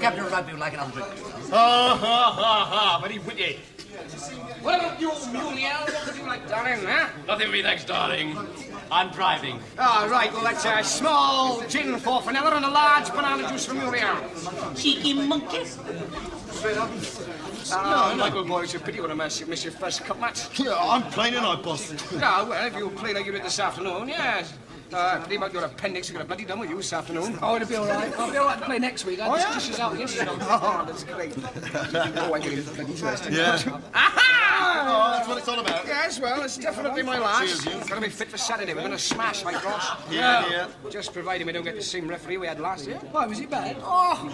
Captain Rugby would like another drink. Very witty. What about you, Muliel? What would you like, darling, huh? Nothing for me, thanks, darling. I'm driving. Oh, right, well, that's a small gin for vanilla and a large banana juice for Muriel. Cheeky monkey. Michael, boy, it's a pity when I miss your first cup match. Yeah, I'm playing tonight, boss. Yeah, well, if you play like you did this afternoon, yes. Pity about your appendix, you're gonna bloody done with you this afternoon. Oh, it'll be all right. I'll be all right to play next week. I just dishes out yesterday. Oh, that's great. Oh, I'm getting bloody thirsty. Yeah. Aha! Oh, that's what it's all about. Yes, well, it's definitely my last. Cheers, you. Gotta be fit for Saturday. We're gonna smash, my gosh. Yeah. Just providing we don't get the same referee we had last year. Why, was he bad? Oh,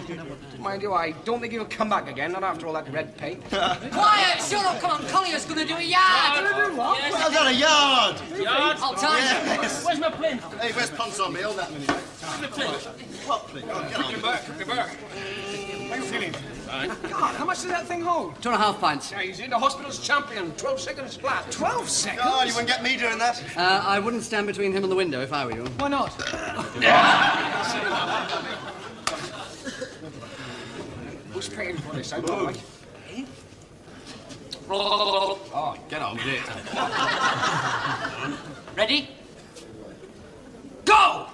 mind you, I don't think he'll come back again, not after all that red paint. Quiet, shut up, come on, Collier's gonna do a yard. Well, I've got a yard. Yard? I'll tell you. Yes. Where's my plinth? Hey, where's Punch on me? Hold that minute. The plinth. What, please? Oh, get on. Come back. How you feeling? Fine. God, how much does that thing hold? 2.5 pints. Yeah, he's in the hospital's champion. 12 seconds flat. 12 seconds? Oh, you wouldn't get me doing that. I wouldn't stand between him and the window if I were you. Why not? Who's paying for this? I don't like. Oh, get on with it. Ready? Go!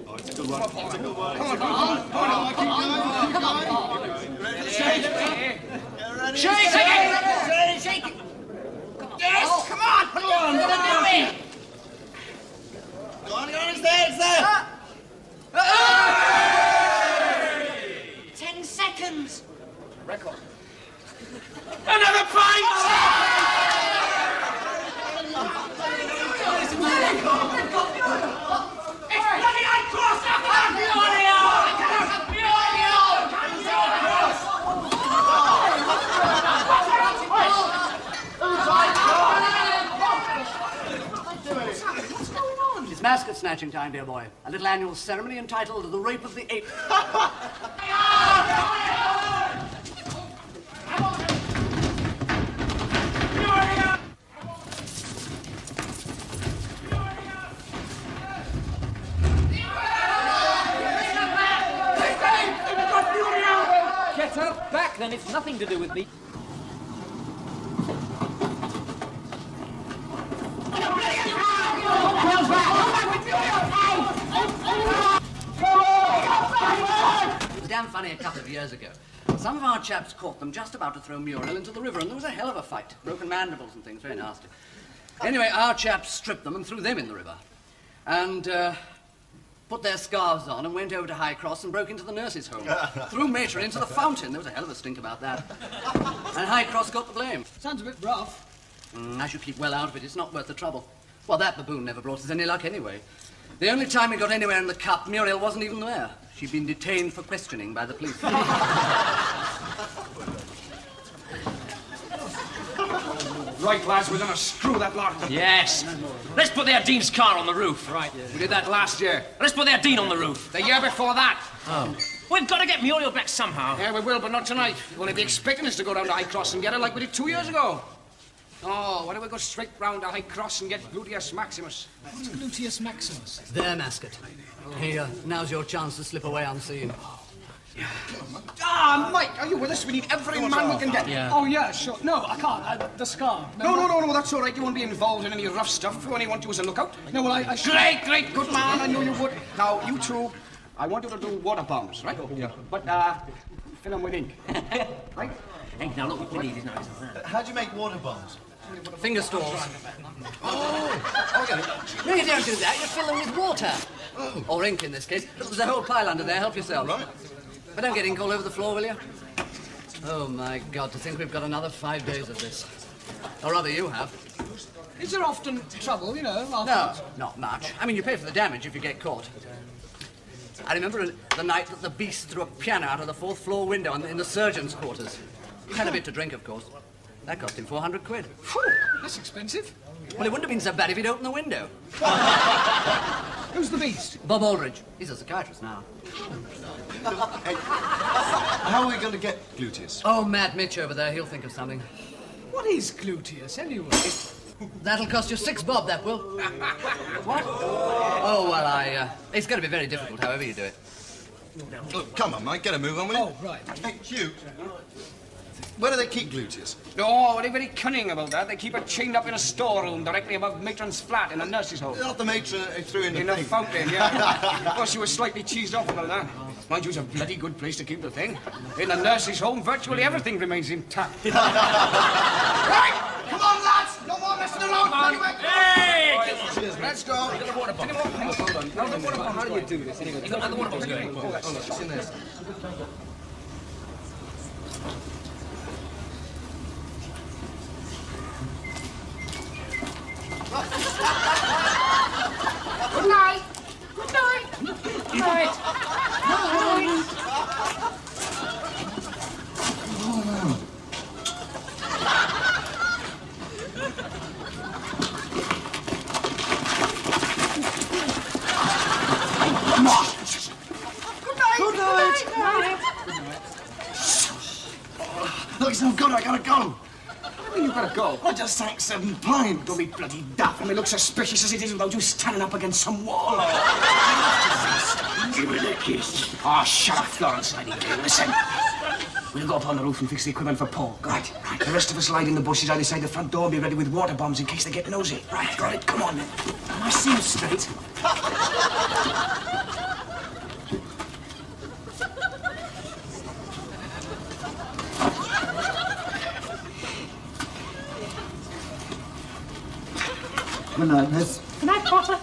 Oh, it's a good one. It's a good one. Come on. Shake it. Shake it! Shake it! Yes! Come on! Come on! Do it! Go on, it's there, it's there. 10 seconds! Record. Another pint! It's mascot snatching time, dear boy. A little annual ceremony entitled The Rape of the Ape. Get her back, then it's nothing to do with me. It was damn funny a couple of years ago. Some of our chaps caught them just about to throw Muriel into the river, and there was a hell of a fight. Broken mandibles and things, very nasty. Anyway, our chaps stripped them and threw them in the river. And, put their scarves on and went over to High Cross and broke into the nurse's home. Threw Mater into the fountain. There was a hell of a stink about that. And High Cross got the blame. Sounds a bit rough. I should keep well out of it. It's not worth the trouble. Well, that baboon never brought us any luck anyway. The only time we got anywhere in the cup, Muriel wasn't even there. She'd been detained for questioning by the police. Right, lads, we're gonna screw that lot. Yes. Let's put their Dean's car on the roof. Right, we did that last year. Let's put their Dean on the roof. The year before that. We've got to get Muriel back somehow. Yeah, we will, but not tonight. You'll only be expecting us to go down to High Cross and get her like we did 2 years ago. Oh, why don't we go straight round to High Cross and get Gluteus Maximus? What's Gluteus Maximus? There, mascot. Here, now's your chance to slip away unseen. Ah, Mike, are you with us? We need every man we can get. Yeah. Oh, yeah, sure. No, I can't. The scar. No, that's all right. You won't be involved in any rough stuff. We only want you as a lookout. No, well, I Great, good man. I knew you would. Now, you two, I want you to do water bombs, right? Yeah. But, fill them with ink. Right? Hey, now look what we need is nice. How do you make water bombs? Finger stalls. Okay. No, you don't do that. You fill them with water. Or ink in this case. There's a whole pile under there. Help yourself. Right. But don't get ink all over the floor, will you? Oh, my God, to think we've got another 5 days of this. Or rather, you have. Is there often trouble, you know? No, not much. I mean, you pay for the damage if you get caught. I remember the night that the beast threw a piano out of the 4th floor window in the surgeon's quarters. He had a bit to drink, of course. That cost him 400 quid. Phew, that's expensive. Well, it wouldn't have been so bad if he'd opened the window. Who's the beast? Bob Aldridge. He's a psychiatrist now. How are we going to get Gluteus? Oh, Mad Mitch over there. He'll think of something. What is gluteus, anyway? That'll cost you 6 bob, that will. What? Oh, well, it's going to be very difficult, however you do it. Look, come on, Mike, get a move on with it. Oh, right. Hey, Hugh, where do they keep Gluteus? No, they're very cunning about that. They keep it chained up in a storeroom directly above matron's flat in a nurse's home. Not the matron who threw in the In a thing. fountain, yeah. Of course, she was slightly cheesed off about that. Mind you, it's a bloody good place to keep the thing. In a nurse's home, virtually everything remains intact. Right! Come on, lads! No more messing around! Anyway, Hey! Cheers, mate. let's go. Hold on. Now, the water bottle, how do you do this? Anyway, You got another water bottle going. It's in this. Good night. Good night. Good night. Look, it's no good, I gotta go. You gotta go. I just sank 7 pints. Don't be bloody daft. I mean, look suspicious as it is without you standing up against some wall. Give it a kiss. Oh, shut up, Florence. Listen. We'll go up on the roof and fix the equipment for Paul. Right. The rest of us lie in the bushes either side the front door and be ready with water bombs in case they get nosy. Right, got it? Come on, then. Am I seeing straight? Good night, miss. Good night, Potter.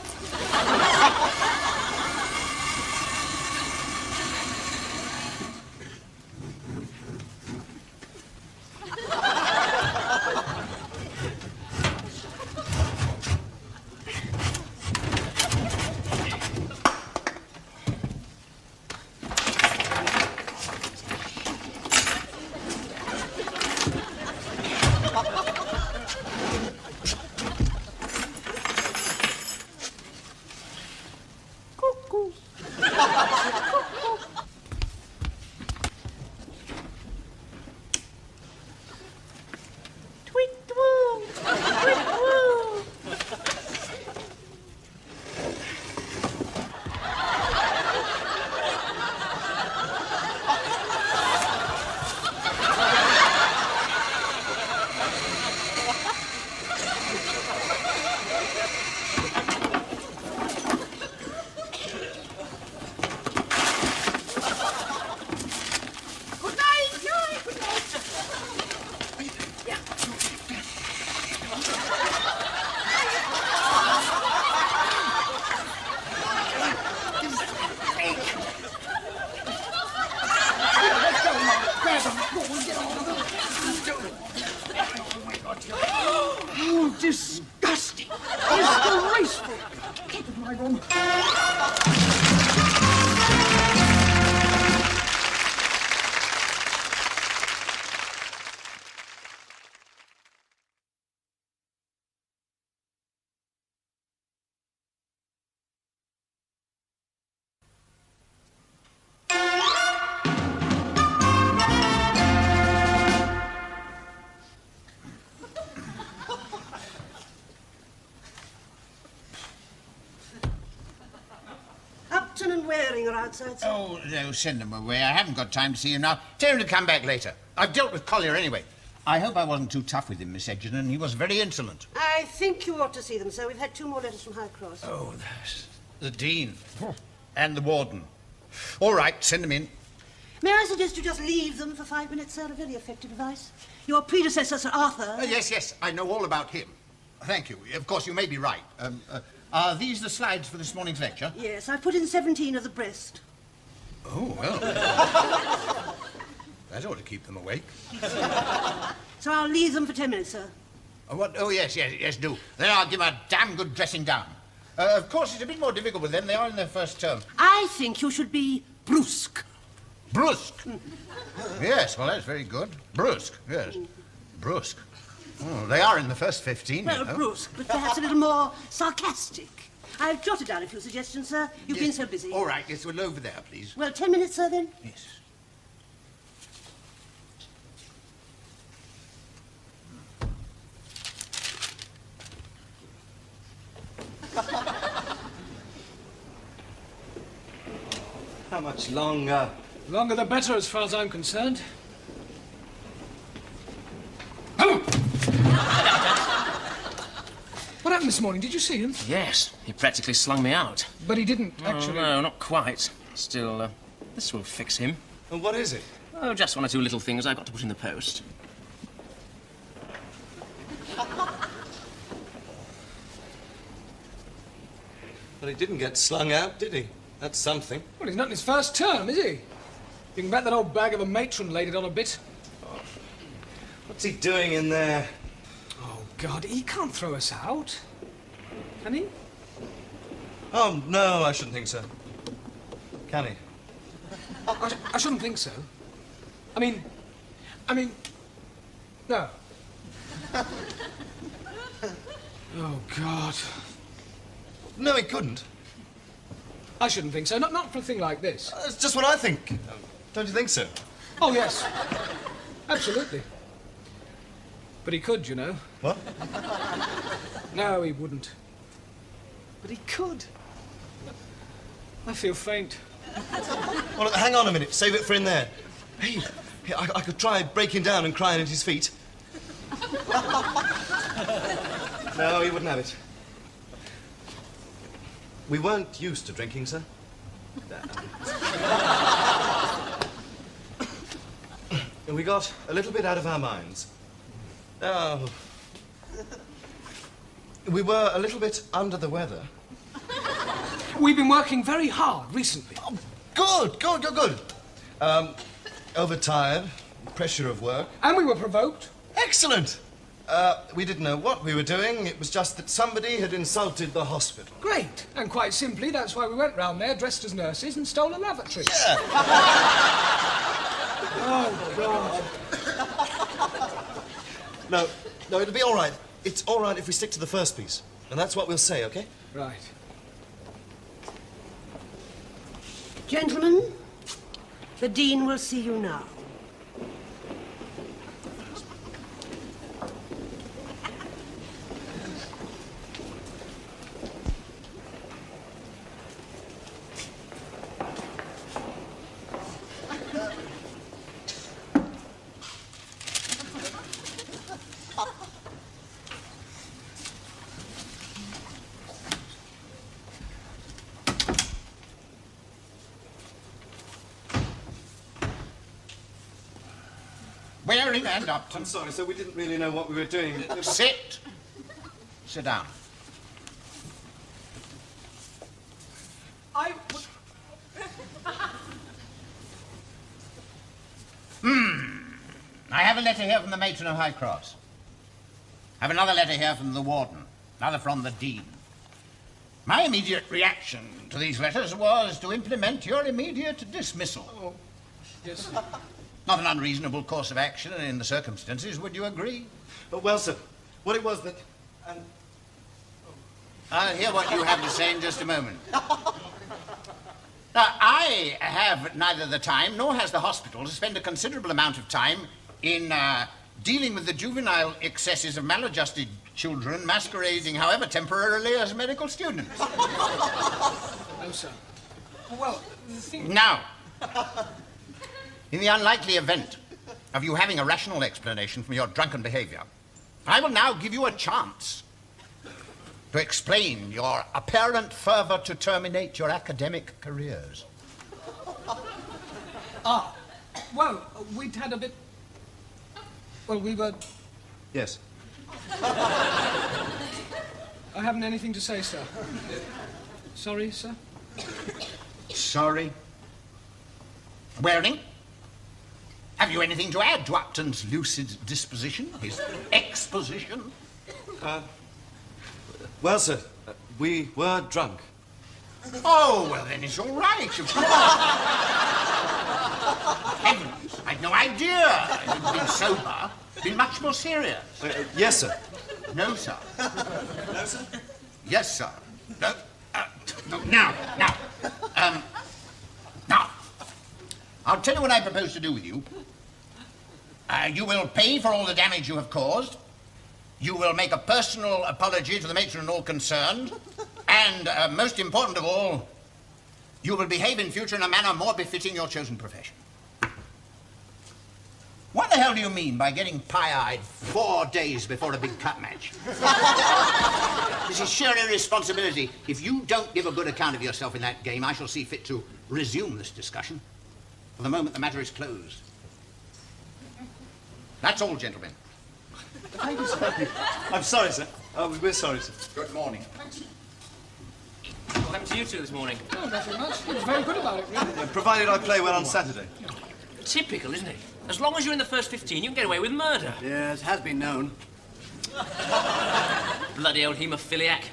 outside, sir? Oh, no, send them away. I haven't got time to see him now. Tell him to come back later. I've dealt with Collier anyway. I hope I wasn't too tough with him, Miss Edgerton. He was very insolent. I think you ought to see them, sir. We've had 2 more letters from High Cross. Oh, the Dean. And the Warden. All right, send them in. May I suggest you just leave them for 5 minutes, sir? A very effective device. Your predecessor, Sir Arthur... Yes, I know all about him. Thank you. Of course, you may be right. Are these the slides for this morning's lecture? Yes, I've put in 17 of the breast. Oh, well. That ought to keep them awake. So I'll leave them for 10 minutes, sir. What? Oh, yes, do. Then I'll give 'em a damn good dressing down. Of course, it's a bit more difficult with them. They are in their first term. I think you should be brusque. Brusque? Yes, well, that's very good. Brusque, yes. Brusque. Oh, they are in the first 15, Well, you know. brusque, but perhaps a little more sarcastic. I've jotted down a few suggestions, sir. You've been so busy. All right, yes, well, over there, please. Well, 10 minutes, sir, then? Yes. How much longer? Longer the better, as far as I'm concerned. What happened this morning? Did you see him? Yes, he practically slung me out. But he didn't, actually. Oh, no, not quite. Still, this will fix him. And what is it? Oh, just 1 or 2 little things I've got to put in the post. Well, he didn't get slung out, did he? That's something. Well, he's not in his first term, is he? You can bet that old bag of a matron laid it on a bit. What's he doing in there? Oh, God, he can't throw us out. Can he? Oh, no, I shouldn't think so. Can he? I shouldn't think so. I mean, no. Oh, God. No, he couldn't. I shouldn't think so. Not for a thing like this. That's just what I think. Don't you think so? Oh, yes. Absolutely. But he could, you know. What? No, he wouldn't. But he could. I feel faint. Well, hang on a minute. Save it for in there. Hey, I could try breaking down and crying at his feet. No, he wouldn't have it. We weren't used to drinking, sir. And we got a little bit out of our minds. Oh. We were a little bit under the weather. We've been working very hard recently. Oh, good. Overtired, pressure of work. And we were provoked. Excellent. We didn't know what we were doing. It was just that somebody had insulted the hospital. Great. And quite simply, that's why we went round there dressed as nurses and stole a lavatory. Yeah. Oh, God. No, it'll be all right. It's all right if we stick to the first piece. And that's what we'll say, okay? Right. Gentlemen, the Dean will see you now. Waring and Upton. I'm sorry, sir. We didn't really know what we were doing. Sit. Sit down. I have a letter here from the matron of High Cross. I have another letter here from the warden. Another from the dean. My immediate reaction to these letters was to implement your immediate dismissal. Oh, yes. Not an unreasonable course of action in the circumstances, would you agree? Well, sir, what it was that... I'll hear what you have to say in just a moment. Now, I have neither the time nor has the hospital to spend a considerable amount of time in dealing with the juvenile excesses of maladjusted children masquerading, however temporarily, as medical students. No, sir. Well, Now, in the unlikely event of you having a rational explanation for your drunken behavior, I will now give you a chance to explain your apparent fervor to terminate your academic careers. Well, we'd had a bit... Well, we were... Yes. I haven't anything to say, sir. Sorry, sir? Sorry. Waring, have you anything to add to Upton's lucid disposition, his exposition? Well, sir, we were drunk. Oh, well, then it's all right. Heavens, I'd no idea. If you'd been sober, been much more serious. Yes, sir. No, sir. No, sir? Yes, sir. No. No. Now. I'll tell you what I propose to do with you. You will pay for all the damage you have caused. You will make a personal apology to the matron and all concerned. And, most important of all, you will behave in future in a manner more befitting your chosen profession. What the hell do you mean by getting pie-eyed 4 days before a big cut match? This is sheer irresponsibility. If you don't give a good account of yourself in that game, I shall see fit to resume this discussion. For the moment, the matter is closed. That's all, gentlemen. I'm sorry, sir. We're sorry, sir. Good morning. What happened to you two this morning? Oh, nothing much. He was very good about it, really. Yeah, provided I play well on Saturday. Typical, isn't it? As long as you're in the first 15, you can get away with murder. Yes, has been known. Bloody old haemophiliac.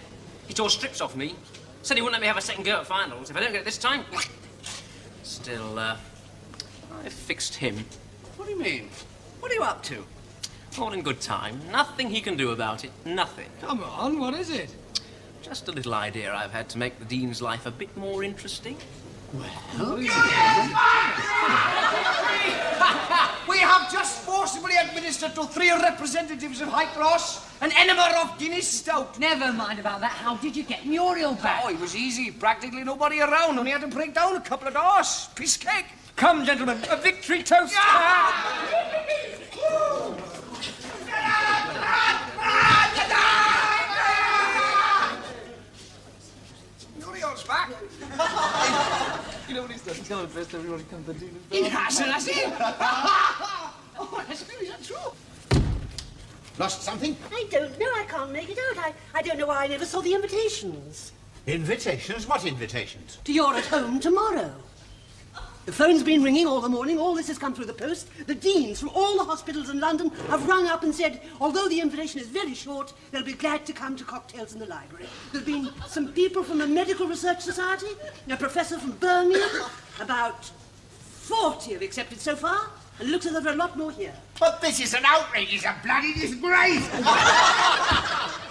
He tore strips off me. Said he wouldn't let me have a second go at finals. If I don't get it this time... Still, I fixed him. What do you mean? What are you up to? All in good time. Nothing he can do about it. Nothing. Come on, what is it? Just a little idea I've had to make the Dean's life a bit more interesting. We have just forcibly administered to 3 representatives of High Cross an enema of Guinness stout. Never mind about that. How did you get Muriel back? Oh, it was easy. Practically nobody around. Only had to break down a couple of doors. Piece of cake. Come, gentlemen, a victory toast. Muriel's back. You know what he's done? He's gone first everybody come to the dinner. He hasn't, has he? Oh, that's really true. Lost something? I don't know. I can't make it out. I don't know why I never saw the invitations. Invitations? What invitations? To your at home tomorrow. The phone's been ringing all the morning. All this has come through the post. The deans from all the hospitals in London have rung up and said, although the invitation is very short, they'll be glad to come to cocktails in the library. There've been some people from the Medical Research Society, a professor from Birmingham. About 40 have accepted so far, and it looks as though there are a lot more here. But this is an outrage. It's a bloody disgrace.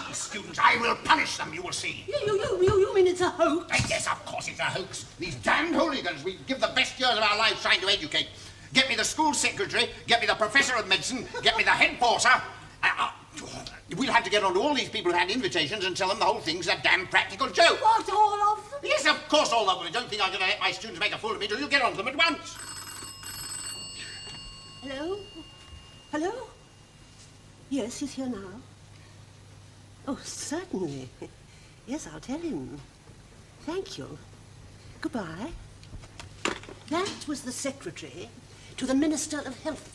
These students, I will punish them, you will see. You mean it's a hoax? Yes, of course it's a hoax. These damned hooligans, we give the best years of our lives trying to educate. Get me the school secretary, get me the professor of medicine, get me the head porter. We'll have to get on to all these people who had invitations and tell them the whole thing's a damn practical joke. What, all of them? Yes, of course all of them. I don't think I'm going to let my students make a fool of me till you get on to them at once. Hello? Hello? Yes, he's here now. Oh, certainly. Yes, I'll tell him. Thank you. Goodbye. That was the secretary to the Minister of Health.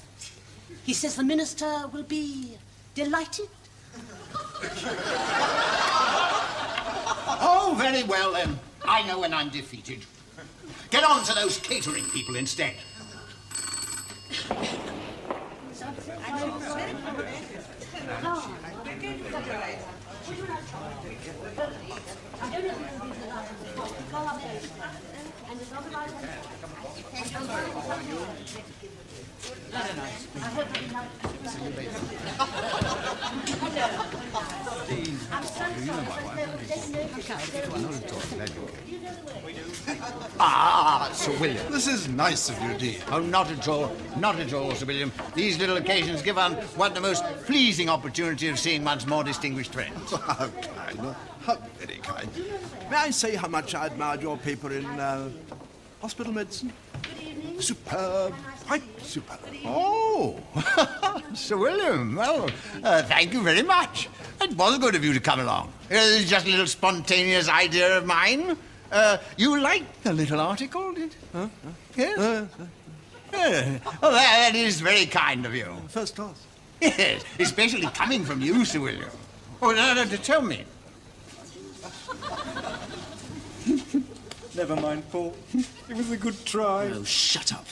He says the minister will be delighted. Oh, very well, then. I know when I'm defeated. Get on to those catering people instead. Sir William. This is nice of you, Dean. Oh, not at all. Not at all, Sir William. These little occasions give one the most pleasing opportunity of seeing one's more distinguished friends. How kind. How very kind. May I say how much I admired your paper in Hospital medicine. Superb. Quite superb. Oh, Sir William. Well, thank you very much. It was good of you to come along. It's just a little spontaneous idea of mine. You liked the little article, did you? Yes? Oh, that is very kind of you. First class. Yes, especially coming from you, Sir William. Oh, no, tell me. Never mind, Paul. It was a good try. Oh, shut up.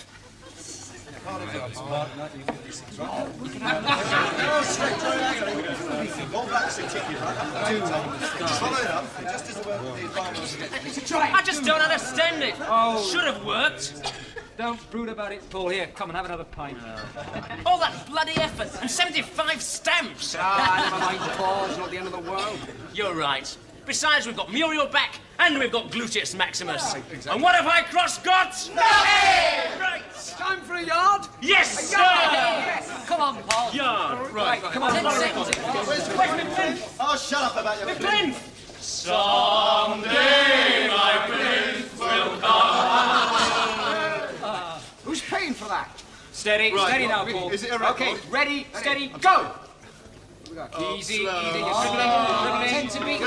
I just don't understand it. Oh. Should have worked. Don't brood about it, Paul. Here, come and have another pint. All that bloody effort and 75 stamps. Never mind, Paul. It's not the end of the world. You're right. Besides, we've got Muriel back and we've got Gluteus Maximus. And what have High Cross got? Nothing! Right. Time for a yard? Yes, sir! Yes. Come on, Paul. Yard. Right, come on. Oh, shut up about your... Plinth! Someday my plinth will come. Who's paying for that? Steady, steady now, Paul. Is it a record? Okay, ready, steady, go! Easy, easy. You're dribbling. Tend to be.